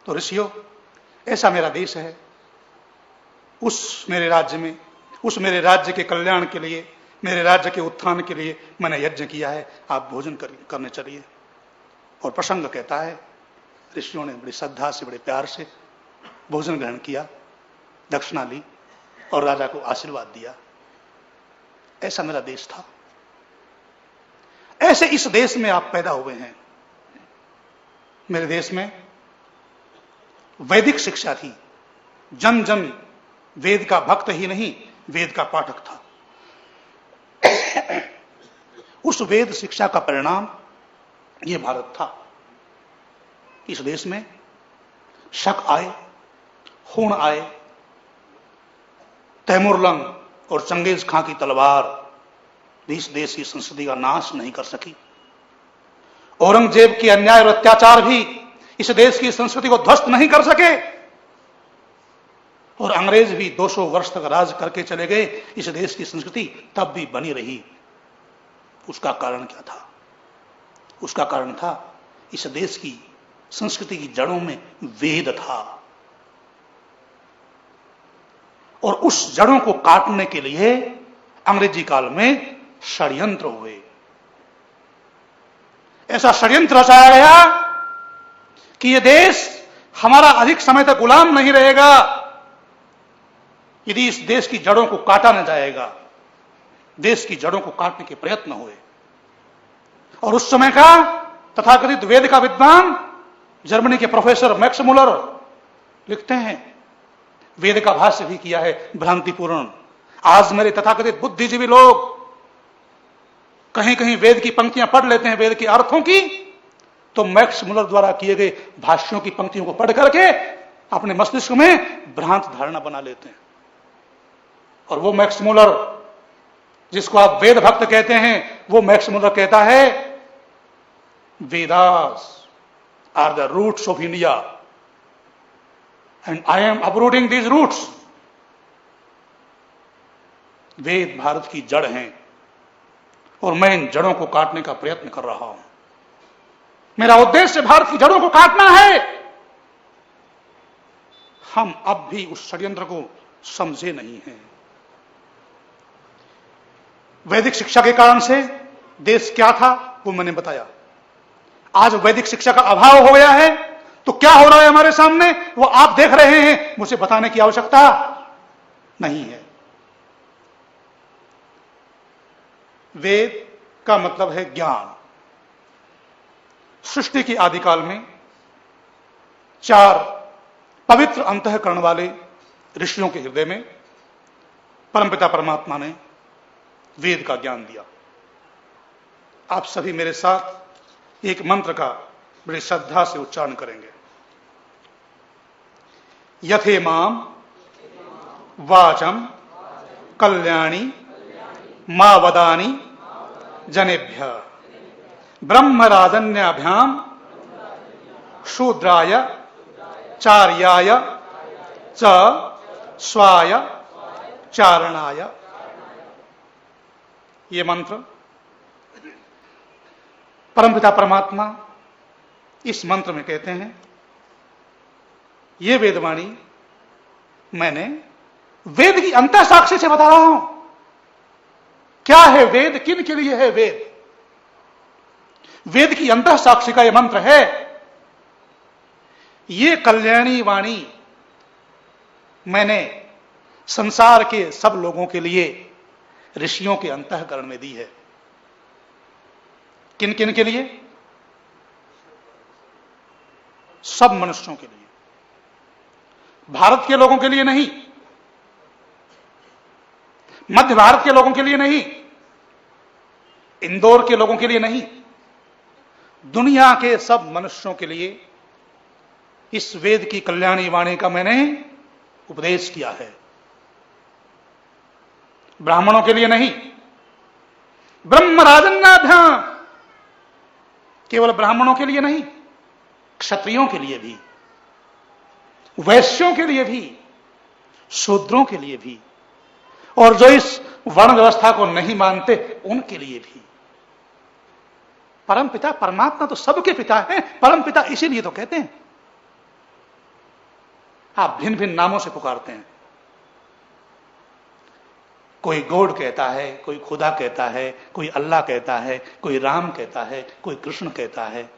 तो ऋषियों, ऐसा मेरा देश है, उस मेरे राज्य में, उस मेरे राज्य के कल्याण के लिए, मेरे राज्य के उत्थान के लिए मैंने यज्ञ किया है, आप भोजन करने चलिए। और प्रसंग कहता है ऋषियों ने बड़ी श्रद्धा से, बड़े प्यार से भोजन ग्रहण किया, दक्षिणा ली और राजा को आशीर्वाद दिया। ऐसा मेरा देश था। ऐसे इस देश में आप पैदा हुए हैं। मेरे देश में वैदिक शिक्षा थी। जन जन वेद का भक्त ही नहीं, वेद का पाठक था। उस वेद शिक्षा का परिणाम यह भारत था। इस देश में शक आए, खून आए, तैमूरलंग और चंगेज खां की तलवार इस देश की संस्कृति का नाश नहीं कर सकी। औरंगजेब के अन्याय और अत्याचार भी इस देश की संस्कृति को ध्वस्त नहीं कर सके। और अंग्रेज भी 200 वर्ष तक राज करके चले गए, इस देश की संस्कृति तब भी बनी रही। उसका कारण क्या था? उसका कारण था इस देश की संस्कृति की जड़ों में वेद था। और उस जड़ों को काटने के लिए अंग्रेजी काल में षड्यंत्र हुए। ऐसा षड्यंत्र रचाया गया कि यह देश हमारा अधिक समय तक गुलाम नहीं रहेगा यदि इस देश की जड़ों को काटा न जाएगा। देश की जड़ों को काटने के प्रयत्न हुए। और उस समय का तथाकथित वेद का विद्वान जर्मनी के प्रोफेसर मैक्स मुलर लिखते हैं, वेद का भाष्य भी किया है भ्रांतिपूर्ण। आज मेरे तथाकथित बुद्धिजीवी लोग कहीं कहीं वेद की पंक्तियां पढ़ लेते हैं, वेद के अर्थों की, तो मैक्स मुलर द्वारा किए गए भाष्यों की पंक्तियों को पढ़ करके अपने मस्तिष्क में भ्रांत धारणा बना लेते हैं। और वो मैक्स मुलर जिसको आप वेद भक्त कहते हैं, वो मैक्स मुलर कहता है Vedas are the roots of India and I am uprooting these roots. वेद भारत की जड़ हैं और मैं इन जड़ों को काटने का प्रयत्न कर रहा हूं। मेरा उद्देश्य भारत की जड़ों को काटना है। हम अब भी उस षड्यंत्र को समझे नहीं हैं। वैदिक शिक्षा के कारण से देश क्या था वो मैंने बताया। आज वैदिक शिक्षा का अभाव हो गया है तो क्या हो रहा है हमारे सामने वो आप देख रहे हैं, मुझे बताने की आवश्यकता नहीं है। वेद का मतलब है ज्ञान। सृष्टि के आदिकाल में 4 पवित्र अंतःकरण वाले ऋषियों के हृदय में परमपिता परमात्मा ने वेद का ज्ञान दिया। आप सभी मेरे साथ एक मंत्र का बड़ी श्रद्धा से उच्चारण करेंगे। यथे माम वाचम कल्याणी मा वदानी जनेभ्य ब्रह्मराजन्याभ्याम शूद्राय चार्याय च स्वाय चारणाय। ये मंत्र परमपिता परमात्मा इस मंत्र में कहते हैं, ये वेदवाणी मैंने वेद की अंतः साक्षी से बता रहा हूं। क्या है वेद, किन के लिए है वेद? वेद की अंतः साक्षी का यह मंत्र है। ये कल्याणी वाणी मैंने संसार के सब लोगों के लिए ऋषियों के अंतःकरण में दी है। किन किन के लिए? सब मनुष्यों के लिए। भारत के लोगों के लिए नहीं, मध्य भारत के लोगों के लिए नहीं, इंदौर के लोगों के लिए नहीं, दुनिया के सब मनुष्यों के लिए इस वेद की कल्याणी वाणी का मैंने उपदेश किया है। ब्राह्मणों के लिए नहीं, ब्रह्मराजन्याभ्याम केवल ब्राह्मणों के लिए नहीं, क्षत्रियों के लिए भी, वैश्यों के लिए भी, शूद्रों के लिए भी, और जो इस वर्ण व्यवस्था को नहीं मानते उनके लिए भी। परम पिता परमात्मा तो सबके पिता है, परम पिता इसीलिए तो कहते हैं। आप भिन्न भिन्न नामों से पुकारते हैं। कोई गॉड कहता है, कोई खुदा कहता है, कोई अल्लाह कहता है, कोई राम कहता है, कोई कृष्ण कहता है,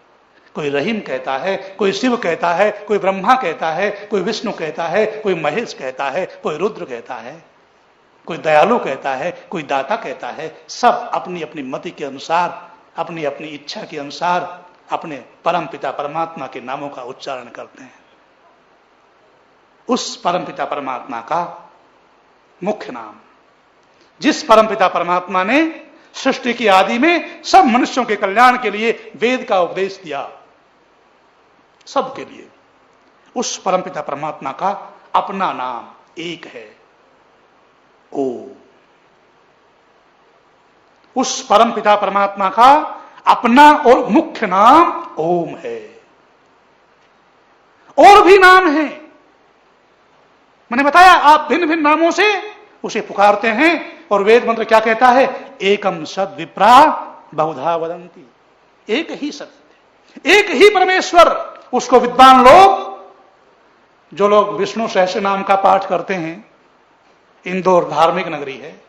कोई रहीम कहता है, कोई शिव कहता है, कोई ब्रह्मा कहता है, कोई विष्णु कहता है, कोई महेश कहता है, कोई रुद्र कहता है, कोई दयालु कहता है, कोई दाता कहता है। सब अपनी अपनी मति के अनुसार, अपनी अपनी इच्छा के अनुसार अपने परम पिता परमात्मा के नामों का उच्चारण करते हैं। उस परम पिता परमात्मा का मुख्य नाम, जिस परमपिता परमात्मा ने सृष्टि की आदि में सब मनुष्यों के कल्याण के लिए वेद का उपदेश दिया, सबके लिए, उस परमपिता परमात्मा का अपना नाम एक है, ओम। उस परमपिता परमात्मा का अपना और मुख्य नाम ओम है। और भी नाम है, मैंने बताया, आप भिन्न भिन्न नामों से उसे पुकारते हैं। और वेद मंत्र क्या कहता है? एकम सद विप्रा बहुधा वदंती। एक ही सत्य, एक ही परमेश्वर। उसको विद्वान लोग, जो लोग विष्णु सहस्त्र नाम का पाठ करते हैं, इंदौर धार्मिक नगरी है,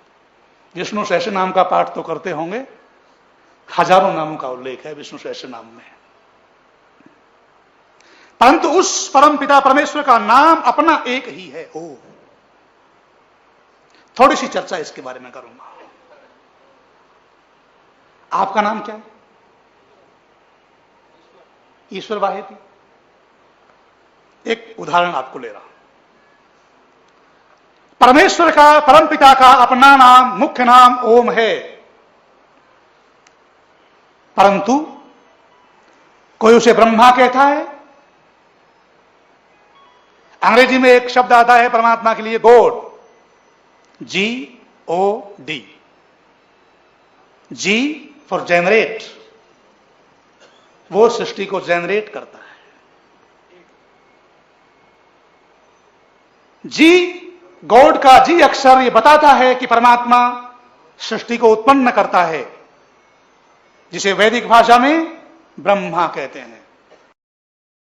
विष्णु सहस्त्र नाम का पाठ तो करते होंगे, हजारों नामों का उल्लेख है विष्णु सहस्त्र नाम में, परंतु उस परम पिता परमेश्वर का नाम अपना एक ही है, ओम। थोड़ी सी चर्चा इसके बारे में करूंगा। आपका नाम क्या है? ईश्वर वाहेती। एक उदाहरण आपको ले रहा हूं। परमेश्वर का, परमपिता का अपना नाम, मुख्य नाम ओम है, परंतु कोई उसे ब्रह्मा कहता है। अंग्रेजी में एक शब्द आता है परमात्मा के लिए, God, G-O-D, G for generate, वो सृष्टि को जेनरेट करता है। जी, गॉड का जी अक्षर ये बताता है कि परमात्मा सृष्टि को उत्पन्न करता है, जिसे वैदिक भाषा में ब्रह्मा कहते हैं।